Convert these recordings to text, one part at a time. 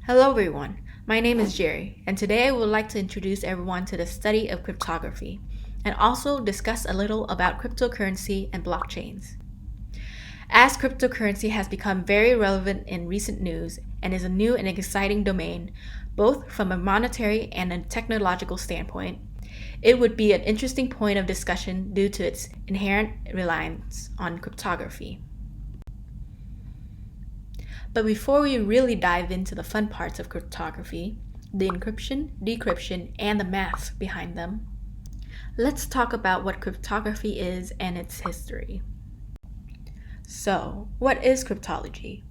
Hello everyone, my name is Jerry, and today I would like to introduce everyone to the study of cryptography, and also discuss a little about cryptocurrency and blockchains. As cryptocurrency has become very relevant in recent news and is a new and exciting domain, both from a monetary and a technological standpoint, it would be an interesting point of discussion due to its inherent reliance on cryptography. But before we really dive into the fun parts of cryptography, the encryption, decryption, and the math behind them, let's talk about what cryptography is and its history. So, what is cryptology?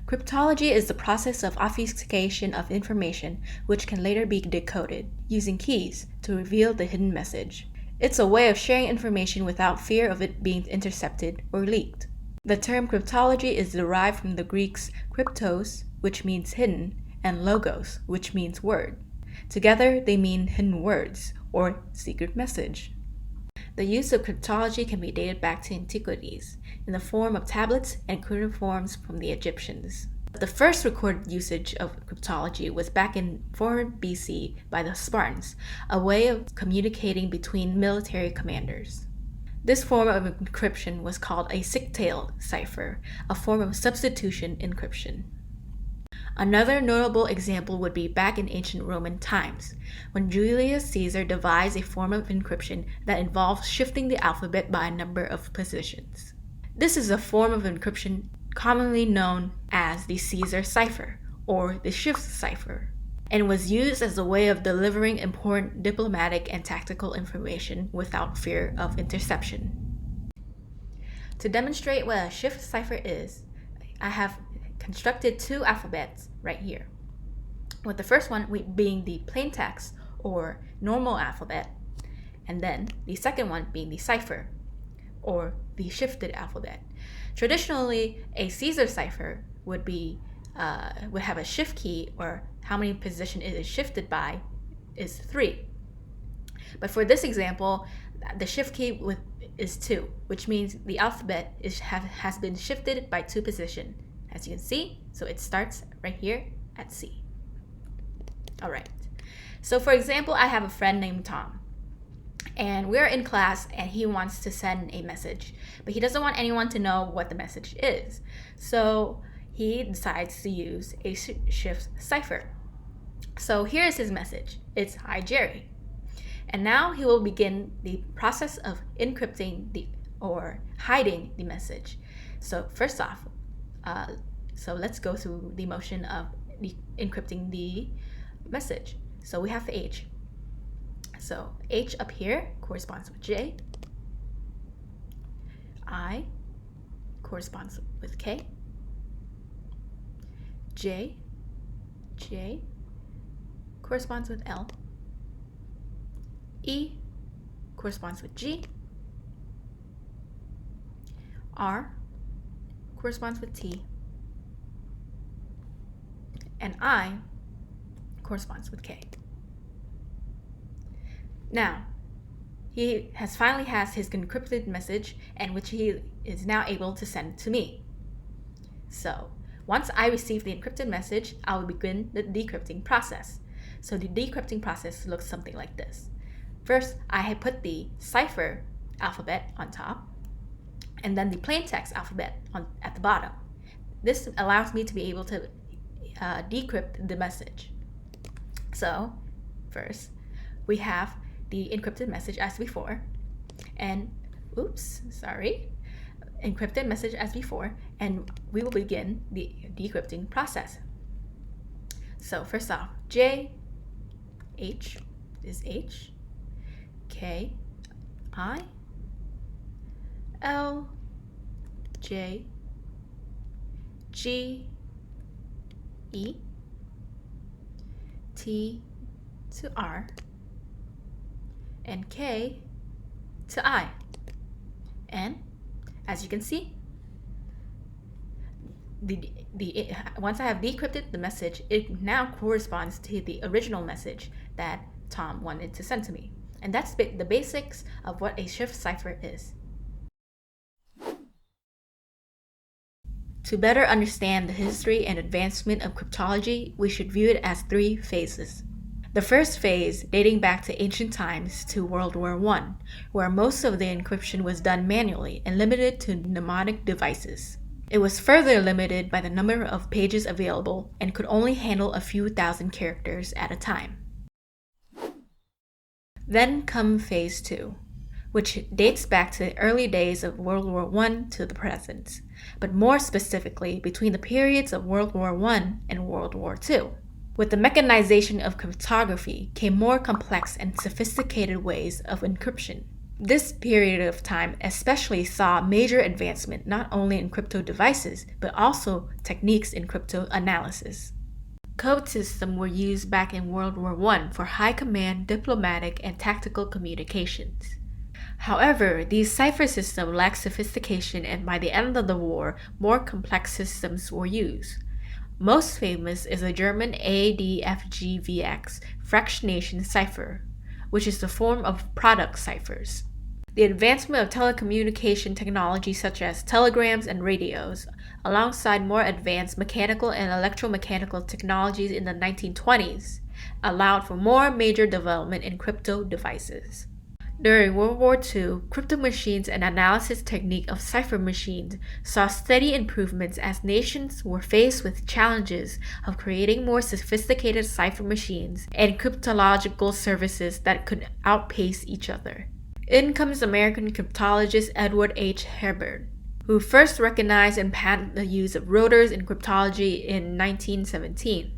Cryptology is the process of obfuscation of information which can later be decoded using keys to reveal the hidden message. It's a way of sharing information without fear of it being intercepted or leaked. The term cryptology is derived from the Greek's kryptos, which means hidden, and logos, which means word. Together, they mean hidden words, or secret message. The use of cryptology can be dated back to antiquities, in the form of tablets and cuneiforms from the Egyptians. The first recorded usage of cryptology was back in 400 BC by the Spartans, a way of communicating between military commanders. This form of encryption was called a six-tailed cipher, a form of substitution encryption. Another notable example would be back in ancient Roman times, when Julius Caesar devised a form of encryption that involves shifting the alphabet by a number of positions. This is a form of encryption commonly known as the Caesar cipher, or the shift cipher, and was used as a way of delivering important diplomatic and tactical information without fear of interception. To demonstrate what a shift cipher is, I have constructed two alphabets right here, with the first one being the plain text or normal alphabet, and then the second one being the cipher or the shifted alphabet. Traditionally, a Caesar cipher would have a shift key, or how many position it is shifted by is 3. But for this example, the shift key is 2, which means the alphabet has been shifted by 2 positions. As you can see, so it starts right here at C. All right. So for example, I have a friend named Tom, and we're in class and he wants to send a message, but he doesn't want anyone to know what the message is. So he decides to use a shift cipher. So here's his message. It's "Hi Jerry." And now he will begin the process of encrypting or hiding the message. So first off, so let's go through the motion of encrypting the message. So we have the H. So H up here corresponds with J. I corresponds with K. J corresponds with L. E corresponds with G. R corresponds with T. And I corresponds with K. Now, he finally has his encrypted message, and which he is now able to send to me. So, once I receive the encrypted message, I will begin the decrypting process. So the decrypting process looks something like this. First, I had put the cipher alphabet on top, and then the plain text alphabet at the bottom. This allows me to be able to decrypt the message. So, first, we have the encrypted message as before, and encrypted message as before, and we will begin the decrypting process. So first off, H is H, K, I, L, J, G, E, T to R, and K to I. And as you can see, once I have decrypted the message, it now corresponds to the original message that Tom wanted to send to me. And that's the basics of what a shift cipher is. To better understand the history and advancement of cryptology, we should view it as three phases. The first phase, dating back to ancient times to World War I, where most of the encryption was done manually and limited to mnemonic devices. It was further limited by the number of pages available and could only handle a few thousand characters at a time. Then come Phase 2, which dates back to the early days of World War I to the present, but more specifically between the periods of World War I and World War II. With the mechanization of cryptography came more complex and sophisticated ways of encryption. This period of time especially saw major advancement not only in crypto devices, but also techniques in crypto analysis. Code systems were used back in World War I for high command, diplomatic, and tactical communications. However, these cipher systems lacked sophistication, and by the end of the war, more complex systems were used. Most famous is the German ADFGVX fractionation cipher, which is the form of product ciphers. The advancement of telecommunication technology such as telegrams and radios, alongside more advanced mechanical and electromechanical technologies in the 1920s, allowed for more major development in crypto devices. During World War II, crypto machines and analysis technique of cipher machines saw steady improvements as nations were faced with challenges of creating more sophisticated cipher machines and cryptological services that could outpace each other. In comes American cryptologist Edward H. Hepburn, who first recognized and patented the use of rotors in cryptology in 1917.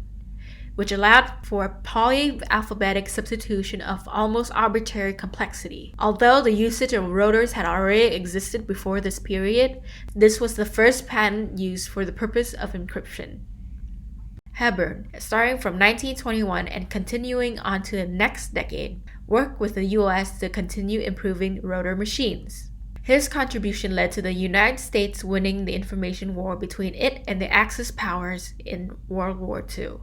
Which allowed for polyalphabetic substitution of almost arbitrary complexity. Although the usage of rotors had already existed before this period, this was the first patent used for the purpose of encryption. Hepburn, starting from 1921 and continuing on to the next decade, worked with the US to continue improving rotor machines. His contribution led to the United States winning the information war between it and the Axis powers in World War II.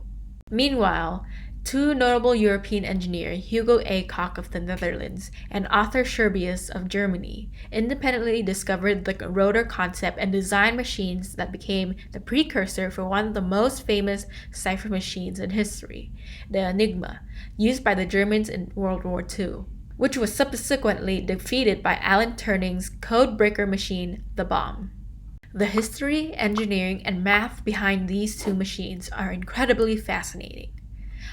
Meanwhile, two notable European engineers, Hugo A. Koch of the Netherlands and Arthur Scherbius of Germany, independently discovered the rotor concept and designed machines that became the precursor for one of the most famous cipher machines in history, the Enigma, used by the Germans in World War II, which was subsequently defeated by Alan Turing's code-breaker machine, the bomb. The history, engineering, and math behind these two machines are incredibly fascinating.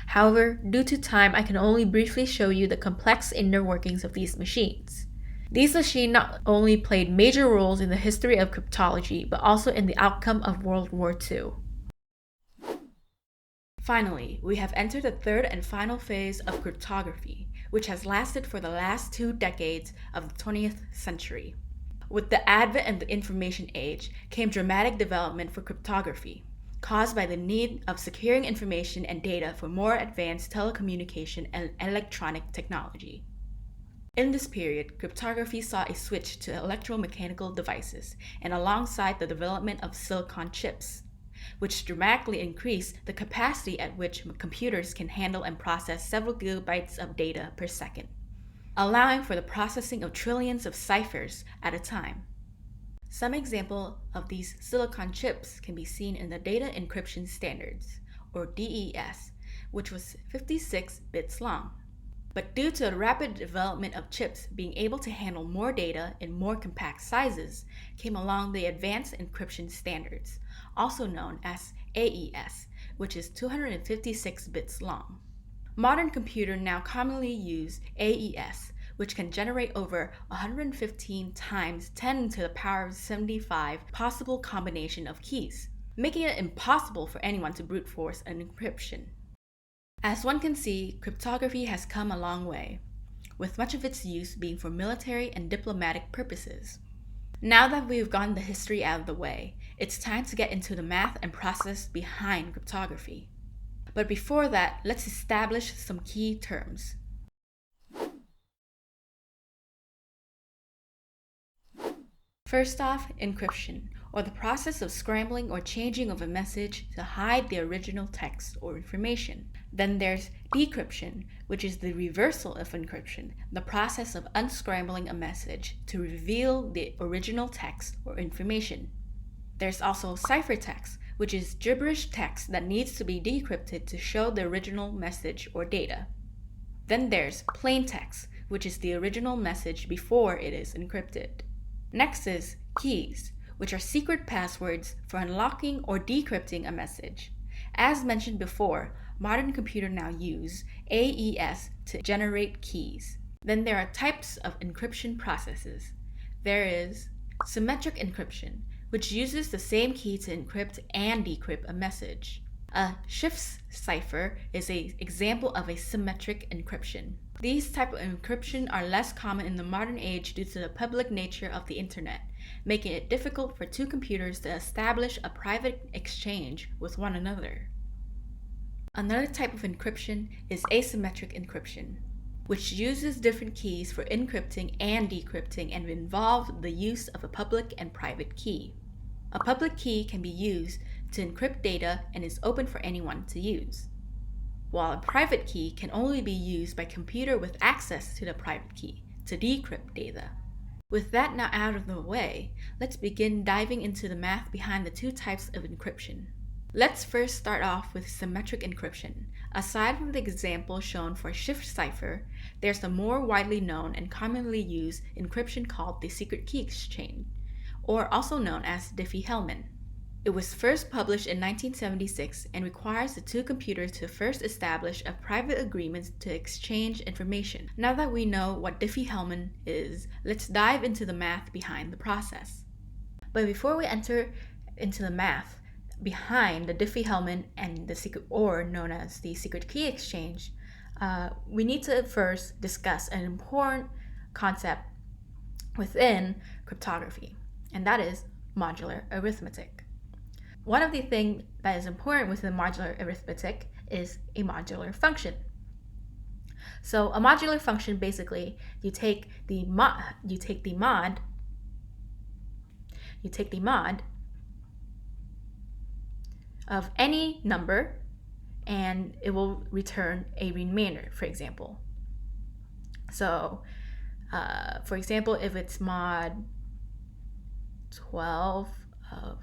However, due to time, I can only briefly show you the complex inner workings of these machines. These machines not only played major roles in the history of cryptology, but also in the outcome of World War II. Finally, we have entered the third and final phase of cryptography, which has lasted for the last 2 decades of the 20th century. With the advent of the information age came dramatic development for cryptography, caused by the need of securing information and data for more advanced telecommunication and electronic technology. In this period, cryptography saw a switch to electromechanical devices, and alongside the development of silicon chips, which dramatically increased the capacity at which computers can handle and process several gigabytes of data per second, allowing for the processing of trillions of ciphers at a time. Some example of these silicon chips can be seen in the Data Encryption Standards, or DES, which was 56 bits long. But due to the rapid development of chips being able to handle more data in more compact sizes, came along the Advanced Encryption Standards, also known as AES, which is 256 bits long. Modern computers now commonly use AES, which can generate over 115 times 10 to the power of 75 possible combination of keys, making it impossible for anyone to brute force an encryption. As one can see, cryptography has come a long way, with much of its use being for military and diplomatic purposes. Now that we've gotten the history out of the way, it's time to get into the math and process behind cryptography. But before that, let's establish some key terms. First off, encryption, or the process of scrambling or changing of a message to hide the original text or information. Then there's decryption, which is the reversal of encryption, the process of unscrambling a message to reveal the original text or information. There's also ciphertext, which is gibberish text that needs to be decrypted to show the original message or data. Then there's plain text, which is the original message before it is encrypted. Next is keys, which are secret passwords for unlocking or decrypting a message. As mentioned before, modern computers now use AES to generate keys. Then there are types of encryption processes. There is symmetric encryption, which uses the same key to encrypt and decrypt a message. A Schiff's cipher is an example of a symmetric encryption. These types of encryption are less common in the modern age due to the public nature of the internet, making it difficult for two computers to establish a private exchange with one another. Another type of encryption is asymmetric encryption, which uses different keys for encrypting and decrypting and involves the use of a public and private key. A public key can be used to encrypt data and is open for anyone to use, while a private key can only be used by a computer with access to the private key to decrypt data. With that now out of the way, let's begin diving into the math behind the two types of encryption. Let's first start off with symmetric encryption. Aside from the example shown for Schiff cipher, there's the more widely known and commonly used encryption called the secret key exchange, or also known as Diffie-Hellman. It was first published in 1976 and requires the two computers to first establish a private agreement to exchange information. Now that we know what Diffie-Hellman is, let's dive into the math behind the process. But before we enter into the math behind the Diffie-Hellman and the secret, or known as the secret key exchange, we need to first discuss an important concept within cryptography, and that is modular arithmetic. One of the things that is important within modular arithmetic is a modular function. So a modular function, basically, you take the mod of any number and it will return a remainder, for example. So for example, if it's mod 12 of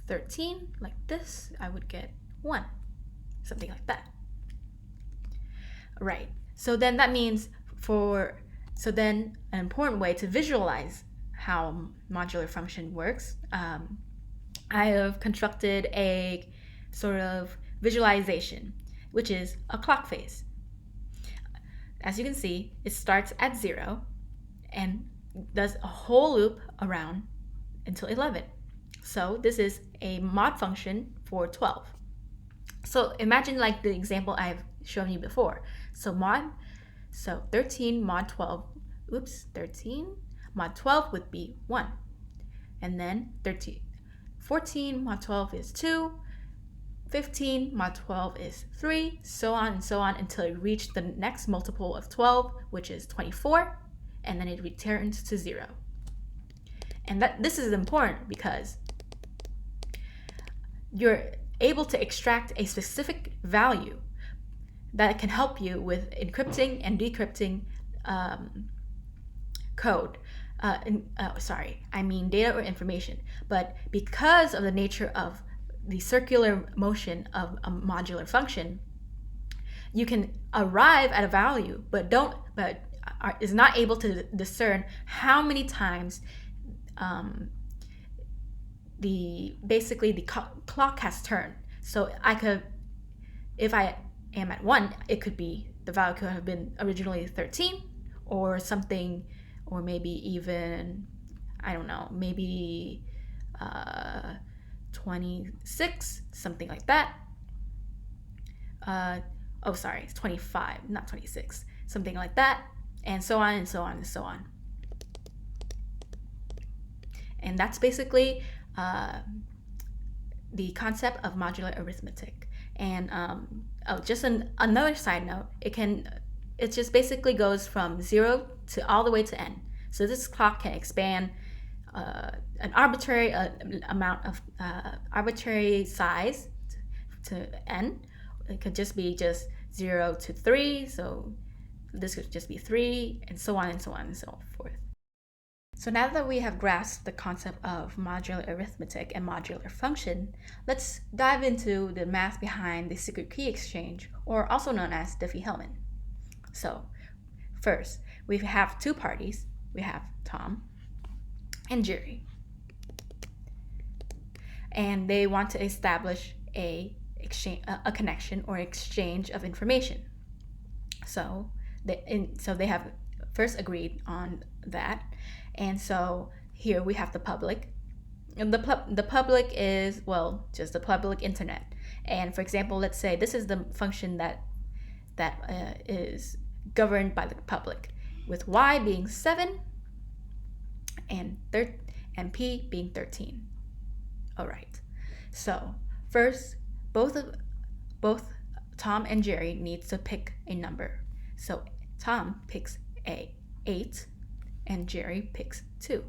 13, like this, I would get 1, something like that. Right, so then that means an important way to visualize how modular function works, I have constructed a sort of visualization, which is a clock phase. As you can see, it starts at 0 and does a whole loop around until 11. So this is a mod function for 12. So imagine like the example I've shown you before. So 13 mod 12, 13 mod 12 would be 1. And then 14 mod 12 is 2. 15 mod 12 is 3, so on and so on until you reach the next multiple of 12, which is 24, and then it returns to 0. And this is important because you're able to extract a specific value that can help you with encrypting and decrypting code. Data or information. But because of the nature of the circular motion of a modular function, you can arrive at a value, but is not able to discern how many times the clock has turned. So if I am at 1, it could be the value could have been originally 13 or something, or maybe even, I don't know, maybe 26, something like that. It's 25, not 26, something like that, and so on and so on and so on. And that's basically the concept of modular arithmetic. And another side note, it just basically goes from 0 to all the way to n. So this clock can expand an arbitrary amount of arbitrary size to n. It could just be 0 to 3. So this could just be 3, and so on and so on and so forth. So now that we have grasped the concept of modular arithmetic and modular function, let's dive into the math behind the secret key exchange, or also known as Diffie-Hellman. So first, we have two parties. We have Tom and Jerry. And they want to establish a connection or exchange of information. So they have first agreed on that. And so here we have the public. And the public is, well, just the public internet. And for example, let's say this is the function that is governed by the public, with y being 7 and p being 13. All right. So first, both Tom and Jerry need to pick a number. So Tom picks 8 and Jerry picks 2.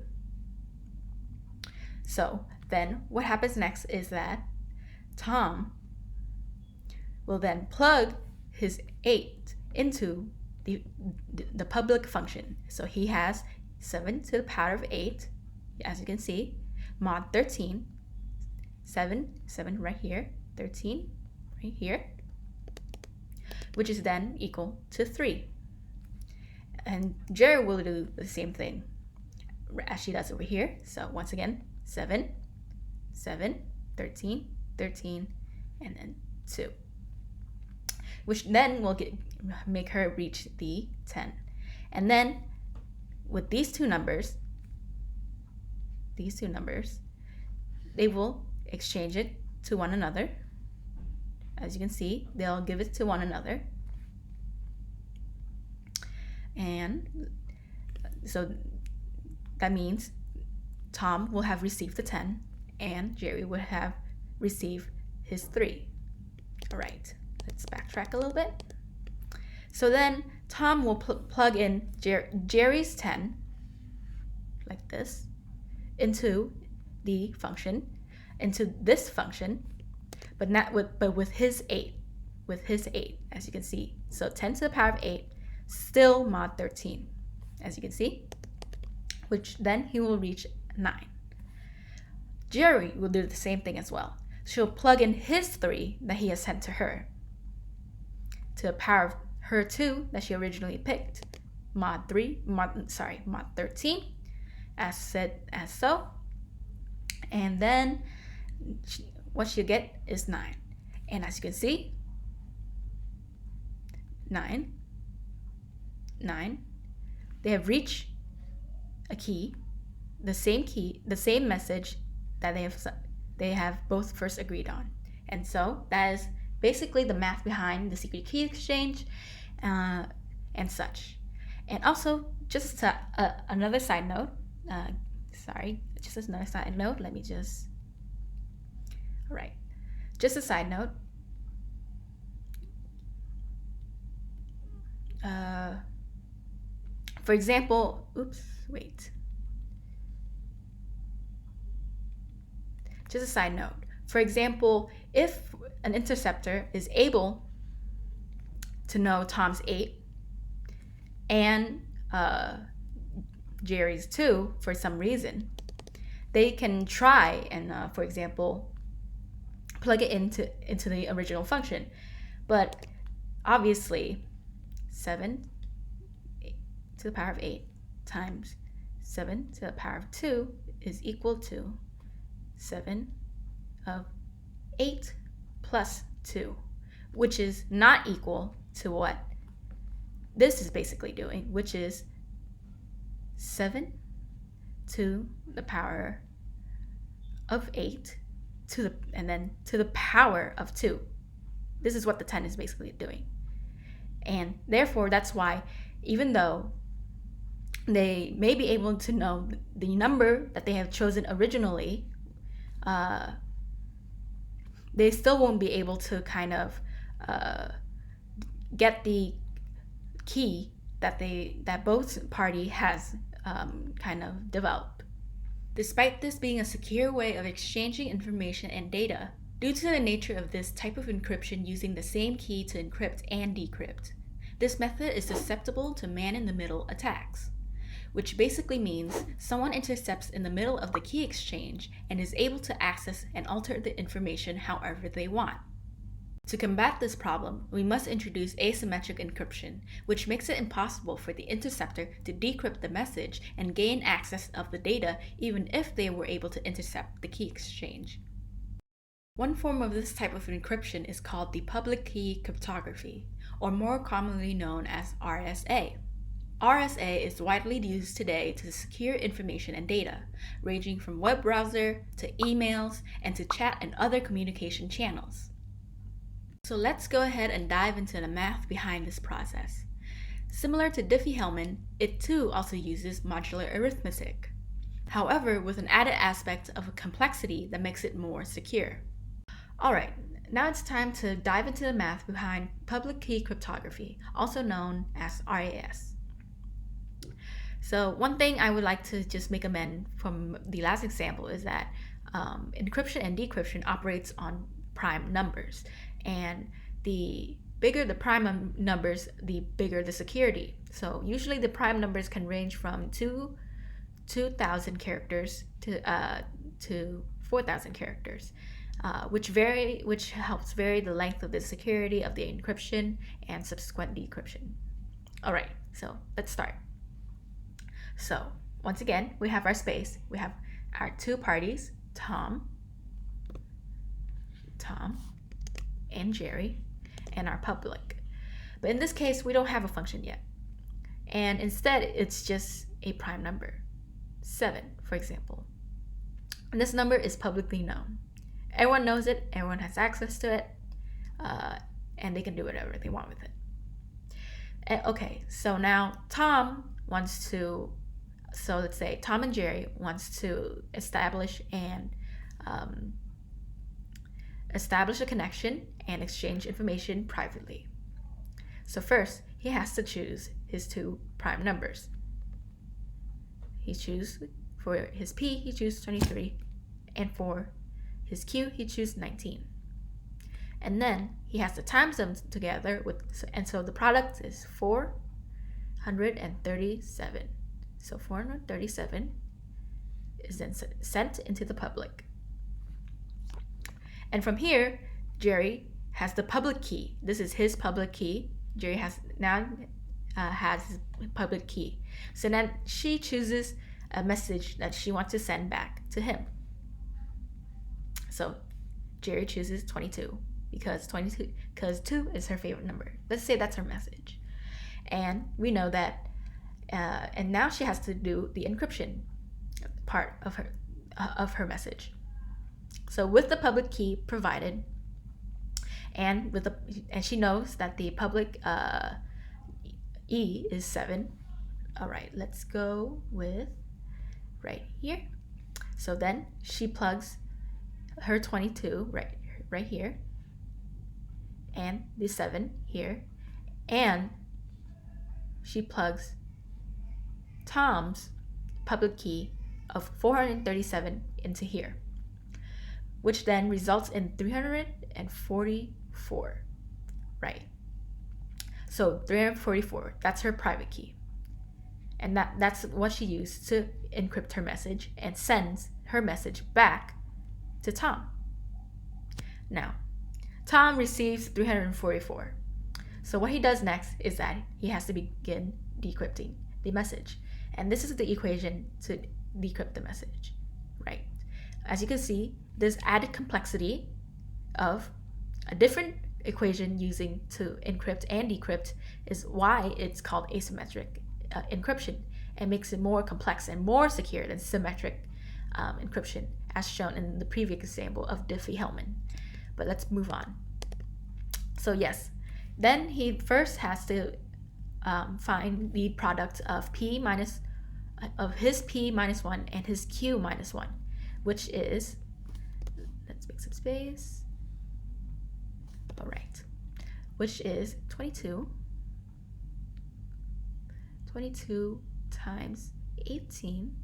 So then what happens next is that Tom will then plug his 8 into the public function. So he has 7 to the power of 8, as you can see, mod 13, 7 right here, 13 right here, which is then equal to 3. And Jerry will do the same thing as she does over here. So once again, 7, 13, and then 2, which then will make her reach the 10. And then with these two numbers, they will exchange it to one another. As you can see, they'll give it to one another. And so that means Tom will have received the 10 and Jerry would have received his 3. All right, let's backtrack a little bit. So then Tom will plug in Jerry's 10, like this, into the function, into this function, but with his 8, as you can see. So 10 to the power of 8, still mod 13, as you can see, which then he will reach 9. Jerry will do the same thing as well. She'll plug in his 3 that he has sent to her to the power of her 2 that she originally picked, mod 13, as so. And then what she'll get is 9. And as you can see, 9, they have reached a key, the same message that they have both first agreed on. And so that is basically the math behind the secret key exchange and such. And also, just another side note, just a side note. For example, just a side note. For example, if an interceptor is able to know Tom's 8 and Jerry's 2 for some reason, they can try and, for example, plug it into the original function. But obviously, 7 to the power of 8 times 7 to the power of 2 is equal to 7 of 8 plus 2, which is not equal to what this is basically doing, which is 7 to the power of 8 and then to the power of 2. This is what the 10 is basically doing. And therefore, that's why, even though they may be able to know the number that they have chosen originally, they still won't be able to kind of get the key that both party has kind of developed. Despite this being a secure way of exchanging information and data, due to the nature of this type of encryption using the same key to encrypt and decrypt, this method is susceptible to man-in-the-middle attacks. which basically means someone intercepts in the middle of the key exchange and is able to access and alter the information however they want. To combat this problem, we must introduce asymmetric encryption, which makes it impossible for the interceptor to decrypt the message and gain access of the data even if they were able to intercept the key exchange. One form of this type of encryption is called the public key cryptography, or more commonly known as RSA. RSA is widely used today to secure information and data, ranging from web browser to emails and to chat and other communication channels. So let's go ahead and dive into the math behind this process. Similar to Diffie-Hellman, it too also uses modular arithmetic, however with an added aspect of complexity that makes it more secure. Alright, now it's time to dive into the math behind public key cryptography, also known as RAS. So one thing I would like to just make amend from the last example is that encryption and decryption operates on prime numbers, and the bigger the prime numbers, the bigger the security. So usually the prime numbers can range from 2,000 characters to 4,000 characters, which helps vary the length of the security of the encryption and subsequent decryption. All right, so let's start. So once again, we have our space. We have our two parties, Tom and Jerry, and our public. But in this case, we don't have a function yet. And instead, it's just a prime number, 7, for example. And this number is publicly known. Everyone knows it, everyone has access to it, and they can do whatever they want with it. Okay, so now let's say Tom and Jerry wants to establish a connection and exchange information privately. So first, he has to choose his two prime numbers. For his P, he chooses 23, and for his Q, he chooses 19. And then he has to times them together and so the product is 437. So 437 is then sent into the public. And from here, Jerry has the public key. This is his public key. Jerry has his public key. So then she chooses a message that she wants to send back to him. So Jerry chooses 22 because 2 is her favorite number. Let's say that's her message. And we know that, and now she has to do the encryption part of her message. So with the public key provided, and she knows that the public E is 7. All right, let's go with right here. So then she plugs her 22 right here, and the 7 here, and she plugs Tom's public key of 437 into here, which then results in 344, right? So 344, that's her private key. And that's what she used to encrypt her message and sends her message back to Tom. Now, Tom receives 344. So what he does next is that he has to begin decrypting the message. And this is the equation to decrypt the message, right? As you can see, there's added complexity of a different equation using to encrypt and decrypt is why it's called asymmetric encryption, and makes it more complex and more secure than symmetric encryption, as shown in the previous example of Diffie-Hellman. But let's move on. So yes, then he first has to find the product of his P minus 1 and his Q minus 1, which is, let's make some space. All right, which is 22 times 18,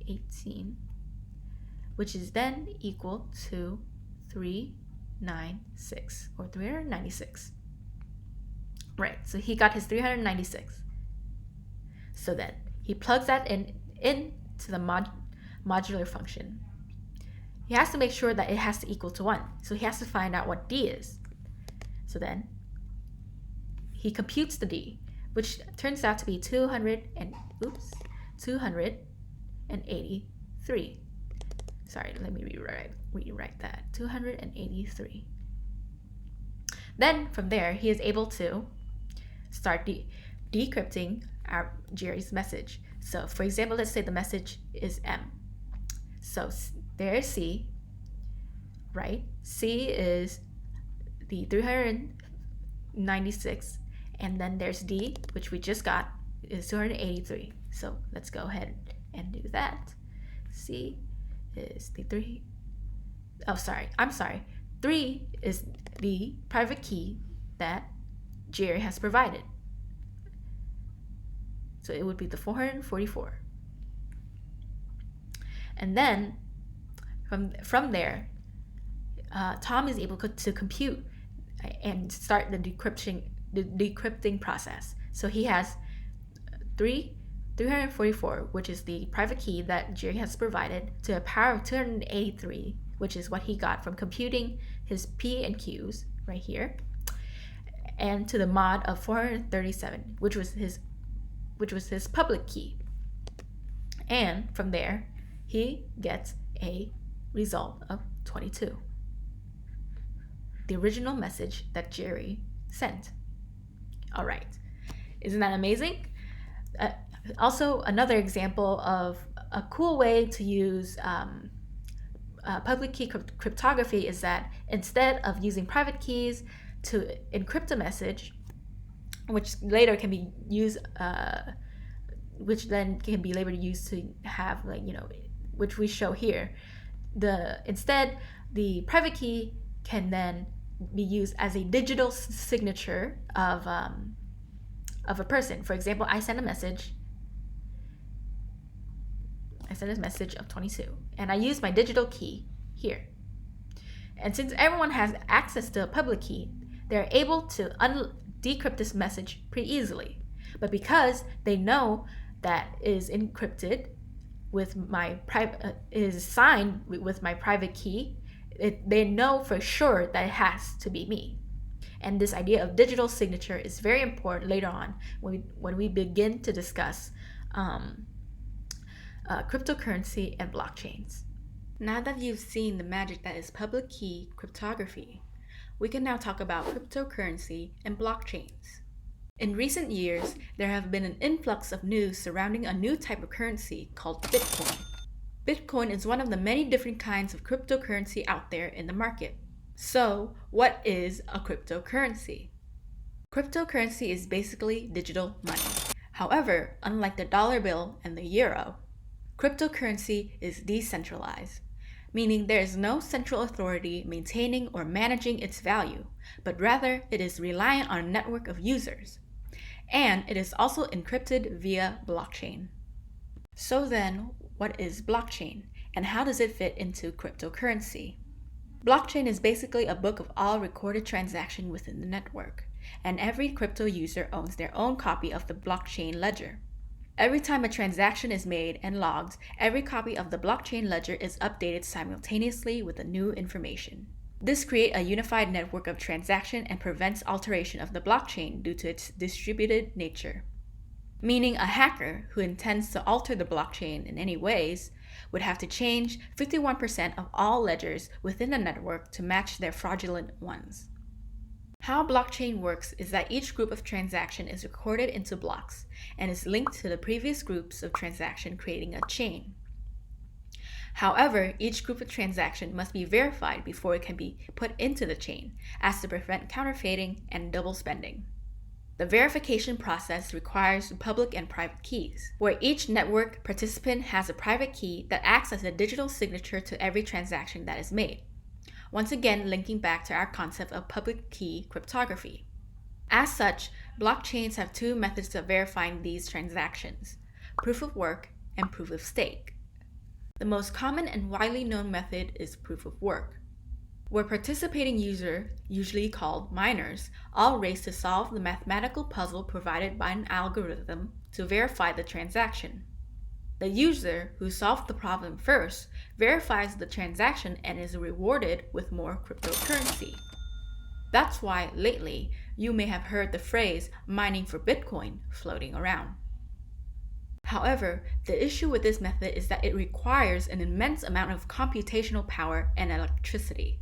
18, which is then equal to 396 or 396. Right, so he got his 396. So then he plugs that into the modular function. He has to make sure that it has to equal to 1. So he has to find out what D is. So then he computes the D, which turns out to be 283. Sorry, let me rewrite that. 283. Then from there, he is able to start decrypting Jerry's message. So for example, let's say the message is M. So there's C, right? C is the 396, and then there's D, which we just got, is 283. So let's go ahead and do that. C is the 3. Oh, sorry. I'm sorry. 3 is the private key that Jerry has provided. So it would be the 444. And then from there, Tom is able to compute and start the decrypting process. So he has 344, which is the private key that Jerry has provided, to a power of 283, which is what he got from computing his P and Qs right here, and to the mod of 437, which was his public key. And from there, he gets a result of 22. The original message that Jerry sent. All right. Isn't that amazing? Also, another example of a cool way to use public key cryptography is that instead of using private keys to encrypt a message, which later can be used, which then can be later used to have, which we show here. Instead, the private key can then be used as a digital signature of a person. For example, I send a message of 22, and I use my digital key here. And since everyone has access to a public key, they're able to decrypt this message pretty easily. But because they know that it is encrypted with my is signed with my private key, they know for sure that it has to be me. And this idea of digital signature is very important later on when we begin to discuss cryptocurrency and blockchains. Now that you've seen the magic that is public key cryptography, we can now talk about cryptocurrency and blockchains. In recent years, there have been an influx of news surrounding a new type of currency called Bitcoin. Bitcoin is one of the many different kinds of cryptocurrency out there in the market. So, what is a cryptocurrency? Cryptocurrency is basically digital money. However, unlike the dollar bill and the euro, cryptocurrency is decentralized, meaning there is no central authority maintaining or managing its value, but rather it is reliant on a network of users. And it is also encrypted via blockchain. So then, what is blockchain, and how does it fit into cryptocurrency? Blockchain is basically a book of all recorded transactions within the network, and every crypto user owns their own copy of the blockchain ledger. Every time a transaction is made and logged, every copy of the blockchain ledger is updated simultaneously with the new information. This creates a unified network of transaction and prevents alteration of the blockchain due to its distributed nature. Meaning a hacker who intends to alter the blockchain in any ways would have to change 51% of all ledgers within the network to match their fraudulent ones. How blockchain works is that each group of transaction is recorded into blocks and is linked to the previous groups of transaction, creating a chain. However, each group of transaction must be verified before it can be put into the chain, as to prevent counterfeiting and double spending. The verification process requires public and private keys, where each network participant has a private key that acts as a digital signature to every transaction that is made. Once again, linking back to our concept of public key cryptography. As such, blockchains have two methods of verifying these transactions: proof of work and proof of stake. The most common and widely known method is proof of work, where participating users, usually called miners, all race to solve the mathematical puzzle provided by an algorithm to verify the transaction. The user who solved the problem first verifies the transaction and is rewarded with more cryptocurrency. That's why lately you may have heard the phrase mining for Bitcoin floating around. However, the issue with this method is that it requires an immense amount of computational power and electricity.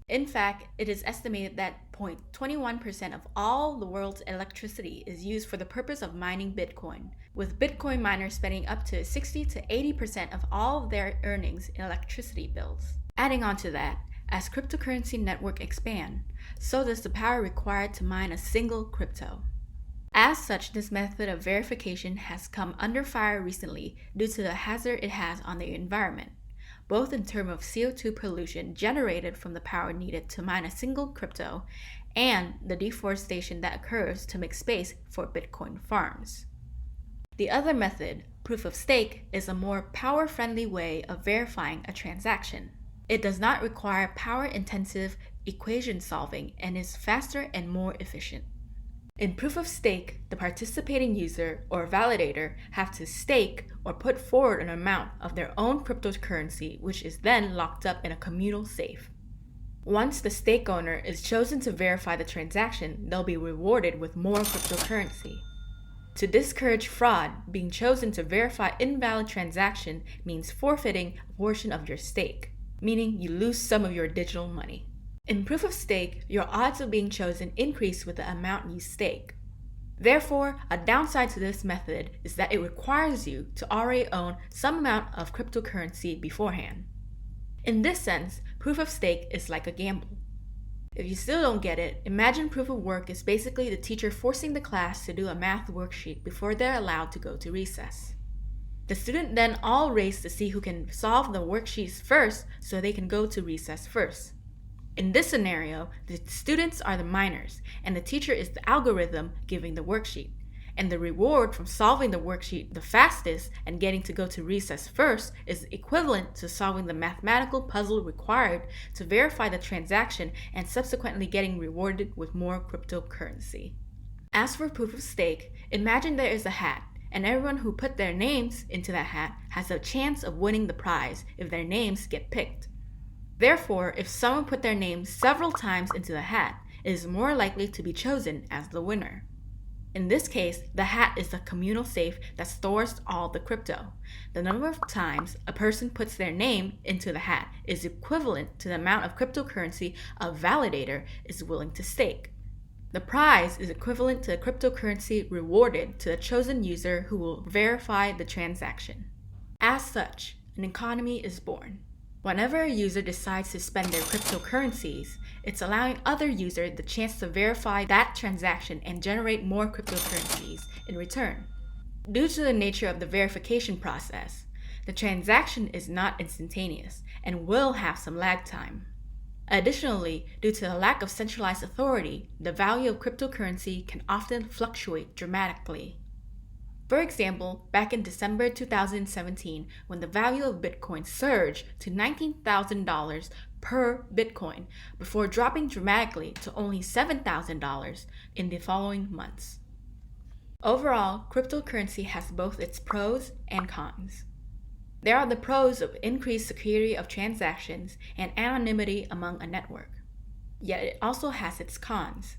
In fact, it is estimated that 0.21% of all the world's electricity is used for the purpose of mining Bitcoin, with Bitcoin miners spending up to 60 to 80% of all of their earnings in electricity bills. Adding on to that, as cryptocurrency networks expand, so does the power required to mine a single crypto. As such, this method of verification has come under fire recently due to the hazard it has on the environment, both in terms of CO2 pollution generated from the power needed to mine a single crypto and the deforestation that occurs to make space for Bitcoin farms. The other method, proof of stake, is a more power-friendly way of verifying a transaction. It does not require power-intensive equation solving and is faster and more efficient. In proof of stake, the participating user or validator have to stake or put forward an amount of their own cryptocurrency, which is then locked up in a communal safe. Once the stake owner is chosen to verify the transaction, they'll be rewarded with more cryptocurrency. To discourage fraud, being chosen to verify invalid transaction means forfeiting a portion of your stake, meaning you lose some of your digital money. In proof of stake, your odds of being chosen increase with the amount you stake. Therefore, a downside to this method is that it requires you to already own some amount of cryptocurrency beforehand. In this sense, proof of stake is like a gamble. If you still don't get it, imagine proof of work is basically the teacher forcing the class to do a math worksheet before they're allowed to go to recess. The student then all race to see who can solve the worksheets first so they can go to recess first. In this scenario, the students are the miners, and the teacher is the algorithm giving the worksheet. And the reward from solving the worksheet the fastest and getting to go to recess first is equivalent to solving the mathematical puzzle required to verify the transaction and subsequently getting rewarded with more cryptocurrency. As for proof of stake, imagine there is a hat, and everyone who put their names into that hat has a chance of winning the prize if their names get picked. Therefore, if someone put their name several times into the hat, it is more likely to be chosen as the winner. In this case, the hat is the communal safe that stores all the crypto. The number of times a person puts their name into the hat is equivalent to the amount of cryptocurrency a validator is willing to stake. The prize is equivalent to the cryptocurrency rewarded to the chosen user who will verify the transaction. As such, an economy is born. Whenever a user decides to spend their cryptocurrencies, it's allowing other users the chance to verify that transaction and generate more cryptocurrencies in return. Due to the nature of the verification process, the transaction is not instantaneous and will have some lag time. Additionally, due to the lack of centralized authority, the value of cryptocurrency can often fluctuate dramatically. For example, back in December 2017, when the value of Bitcoin surged to $19,000 per Bitcoin before dropping dramatically to only $7,000 in the following months. Overall, cryptocurrency has both its pros and cons. There are the pros of increased security of transactions and anonymity among a network. Yet it also has its cons.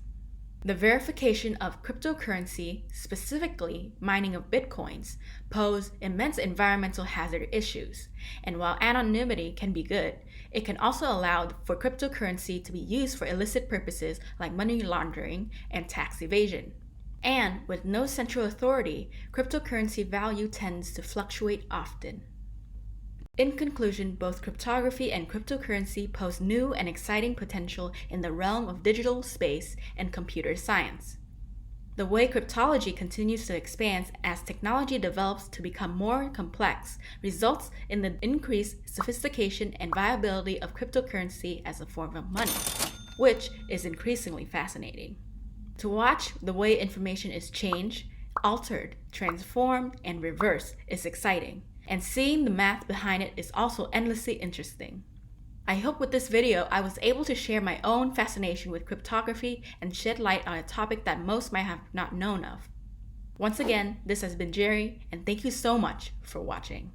The verification of cryptocurrency, specifically mining of bitcoins, pose immense environmental hazard issues, and while anonymity can be good, it can also allow for cryptocurrency to be used for illicit purposes like money laundering and tax evasion. And with no central authority, cryptocurrency value tends to fluctuate often. In conclusion, both cryptography and cryptocurrency pose new and exciting potential in the realm of digital space and computer science. The way cryptology continues to expand as technology develops to become more complex results in the increased sophistication and viability of cryptocurrency as a form of money, which is increasingly fascinating. To watch the way information is changed, altered, transformed, and reversed is exciting. And seeing the math behind it is also endlessly interesting. I hope with this video I was able to share my own fascination with cryptography and shed light on a topic that most might have not known of. Once again, this has been Jerry, and thank you so much for watching.